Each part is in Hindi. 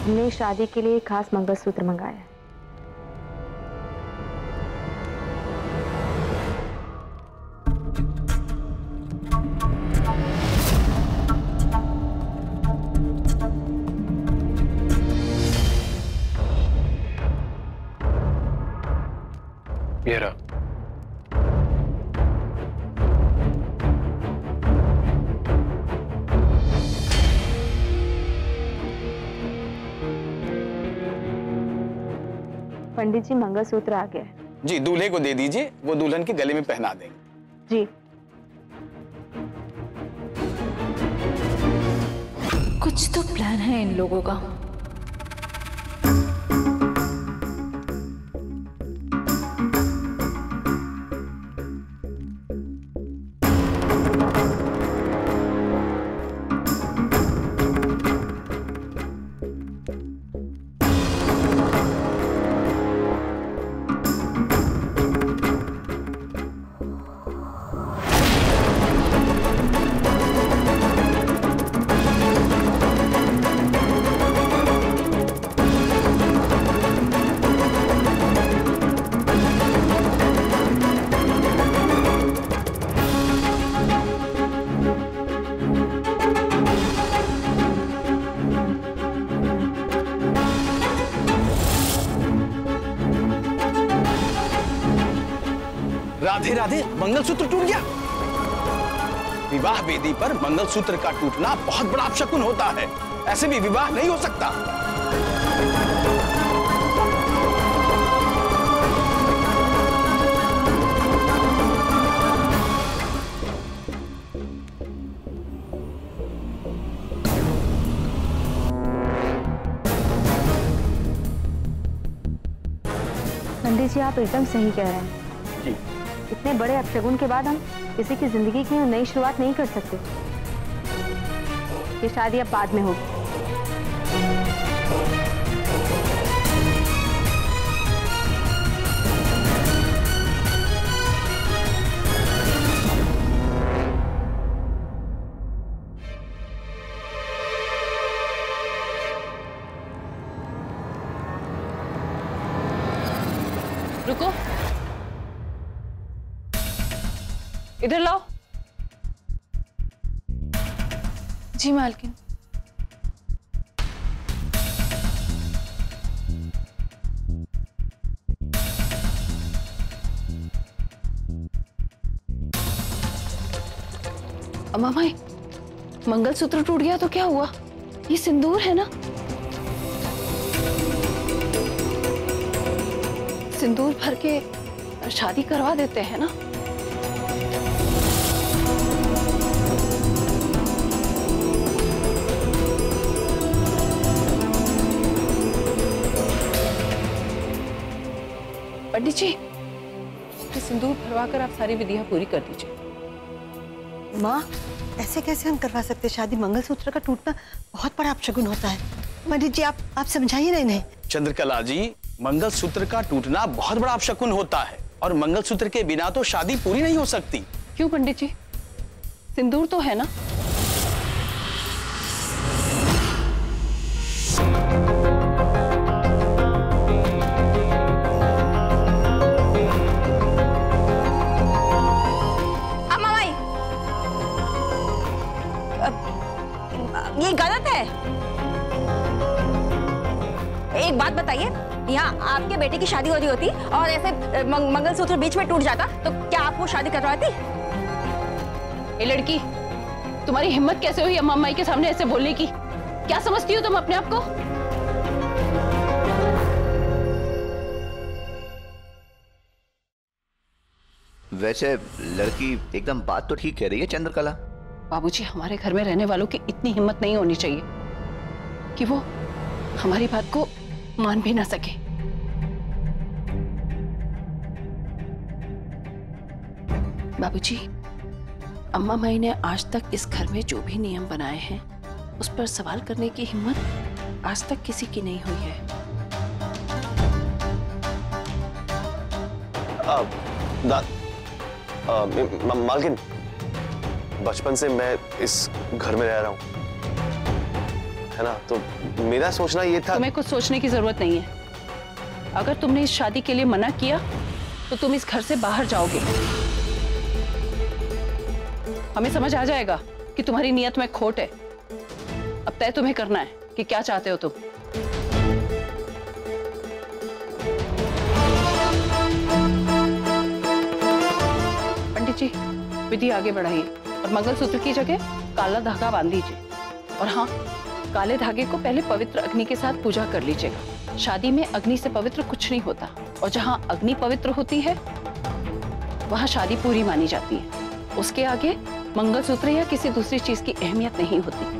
हमने शादी के लिए खास मंगलसूत्र मंगाया है। ये रहा। पंडित जी, मंगलसूत्र आ गया है। जी, दूल्हे को दे दीजिए, वो दुल्हन के गले में पहना देंगे। जी। कुछ तो प्लान है इन लोगों का। राधे राधे, मंगलसूत्र टूट गया। विवाह वेदी पर मंगलसूत्र का टूटना बहुत बड़ा अपशकुन होता है। ऐसे भी विवाह नहीं हो सकता। पंडित जी, आप एकदम सही कह रहे हैं। जी। इतने बड़े अपशगुन के बाद हम किसी की जिंदगी की नई शुरुआत नहीं कर सकते। ये शादी अब बाद में होगी। रुको, इधर लाओ। जी मालकिन। अम्मा भाई, मंगलसूत्र टूट गया तो क्या हुआ? ये सिंदूर है ना? सिंदूर भर के शादी करवा देते हैं ना? पंडित जी, सिंदूर भरवाकर आप सारी विधियां पूरी कर दीजिए। माँ, ऐसे कैसे हम करवा सकते? शादी मंगलसूत्र का टूटना बहुत बड़ा अपशगुन होता है। पंडित जी, आप समझाइए ना इन्हें। चंद्रकला जी, मंगलसूत्र का टूटना बहुत बड़ा अपशकुन होता है और मंगलसूत्र के बिना तो शादी पूरी नहीं हो सकती। क्यों पंडित जी? सिंदूर तो है ना? अम्मा भाई, ये गलत है। एक बात बताइए, यहाँ आपके बेटे की शादी हो रही होती और ऐसे मंगलसूत्र बीच में टूट जाता तो क्या आप वो शादी करवाती? ये लड़की, तुम्हारी हिम्मत कैसे हुई अम्मा माई के सामने ऐसे बोलने की? क्या समझती हो तुम अपने आप को? वैसे लड़की एकदम बात तो ठीक कह रही है चंद्रकला। बाबूजी, हमारे घर में रहने वालों की इतनी हिम्मत नहीं होनी चाहिए कि वो हमारी बात को मान भी ना सके। बाबूजी, अम्मा माई ने आज तक इस घर में जो भी नियम बनाए हैं उस पर सवाल करने की हिम्मत आज तक किसी की नहीं हुई है। मालकिन, बचपन से मैं इस घर में रह रहा हूं। है ना, तो मेरा सोचना ये था। तुम्हें कुछ सोचने की जरूरत नहीं है। अगर तुमने इस शादी के लिए मना किया तो तुम इस घर से बाहर जाओगे। हमें समझ आ जाएगा कि तुम्हारी नियत में खोट है। अब तय तुम्हें करना है कि क्या चाहते हो तुम। पंडित जी, विधि आगे बढ़ाइए और मंगलसूत्र की जगह काला धागा बांध दीजिए। और हाँ, काले धागे को पहले पवित्र अग्नि के साथ पूजा कर लीजिएगा। शादी में अग्नि से पवित्र कुछ नहीं होता, और जहाँ अग्नि पवित्र होती है वहाँ शादी पूरी मानी जाती है। उसके आगे मंगलसूत्र या किसी दूसरी चीज की अहमियत नहीं होती।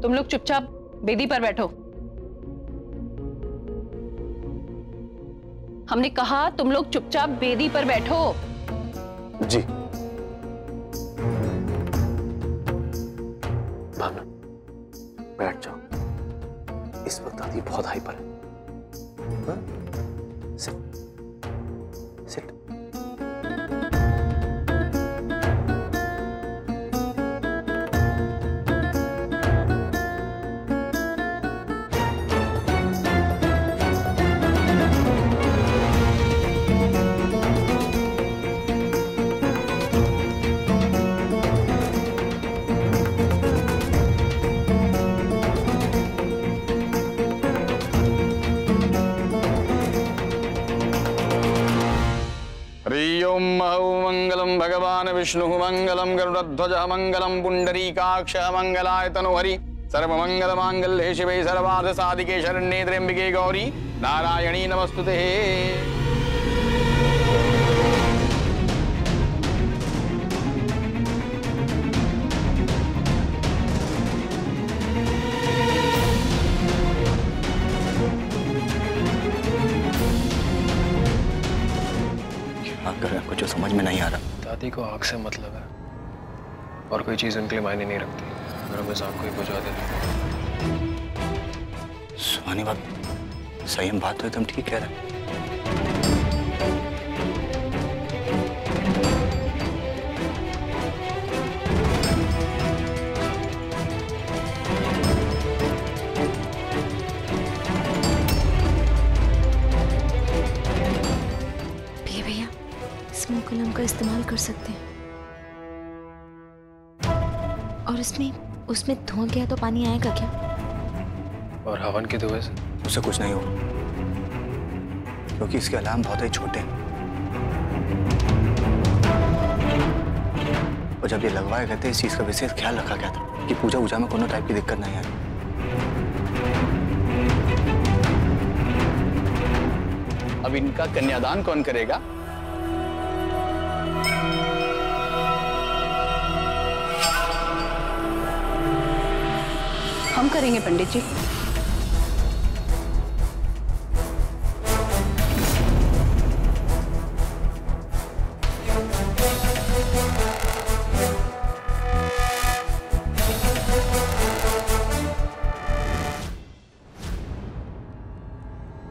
तुम लोग चुपचाप बेदी पर बैठो। हमने कहा तुम लोग चुपचाप बेदी पर बैठो। जी भावना, बैठ जाओ। इस वक्त दादी बहुत हाइपर है। हाँ? Sit sit. मंगलम भगवान विष्णु मंगलम गरुड़ध्वज मंगलम पुंडरीकाक्ष मंगलाय तनुहरि सर्वमंगल मांगल्ये शिवे सर्वार्थ साधिके शरण्ये त्र्यंबिके गौरी नारायणी नमस्तुते। आपको जो समझ में नहीं आ रहा। दादी को आग से मतलब है और कोई चीज उनके लिए मायने नहीं रखती अगर हम इस आग को ही बुझा देते। सुहानी बात सही, हम बात तो एकदम ठीक कह रहे हैं। स्मोक अलार्म का इस्तेमाल कर सकते हैं। और उसमें धुआं गया तो पानी आएगा क्या? और हवन के धुएं से उससे कुछ नहीं होगा, क्योंकि इसके अलार्म बहुत ही छोटे हैं। और जब ये लगवाए गए थे, इस चीज का विशेष ख्याल रखा गया था कि पूजा वूजा में कोनो टाइप की दिक्कत नहीं आए। अब इनका कन्यादान कौन करेगा? हम करेंगे पंडित जी।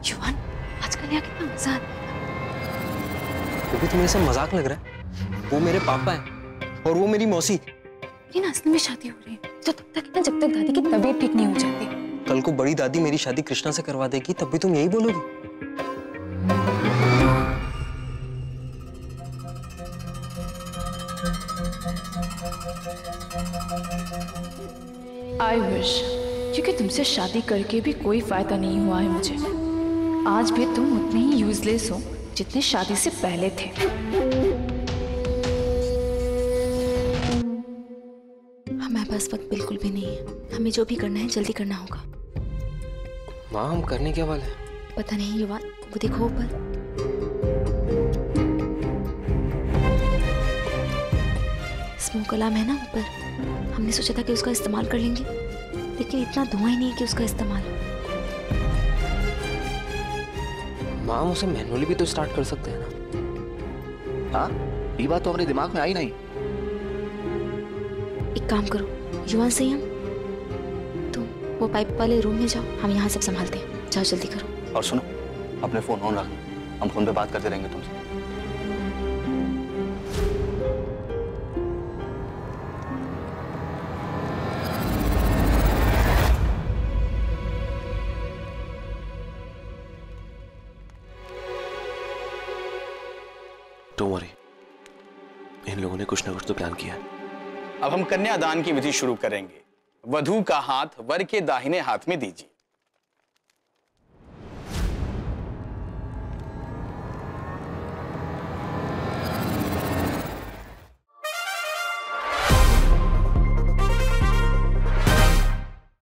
युवान, आजकल यहाँ कितना मजा आता है। क्योंकि तुम्हें सब मजाक लग रहा है। वो मेरे पापा हैं और वो मेरी मौसी। लेकिन असली में शादी हो रही है तो तब तक ना, जब तक दादी की तबीयत ठीक नहीं हो जाती। कल को बड़ी दादी मेरी शादी कृष्णा से करवा देगी, तब भी तुम यही बोलोगी? I wish, क्योंकि तुमसे शादी करके भी कोई फायदा नहीं हुआ है मुझे। आज भी तुम उतने ही यूजलेस हो जितने शादी से पहले थे। हमारे पास वक्त बिल्कुल भी नहीं है। हमें जो भी करना है जल्दी करना होगा। माँ, हम करने क्या वाले हैं? पता नहीं युवान, वो देखो ऊपर। स्मोक अलार्म है ना ऊपर। हमने सोचा था कि उसका इस्तेमाल कर लेंगे, लेकिन इतना धुआं ही नहीं है कि उसका इस्तेमाल। माँ, हम उसे मैनुअली भी तो स्टार्ट कर सकते हैं ना। हाँ, ये बात तो हमारे दिमाग में आई नहीं। एक काम करो, युवान से हम तुम वो पाइप वाले रूम में जाओ, हम यहाँ सब संभालते हैं। जाओ जल्दी करो। और सुनो, अपने फोन ऑन रखो, हम फोन पे बात करते रहेंगे तुमसे। डोंट वरी, इन लोगों ने कुछ ना कुछ तो प्लान किया। अब हम कन्यादान की विधि शुरू करेंगे। वधू का हाथ वर के दाहिने हाथ में दीजिए।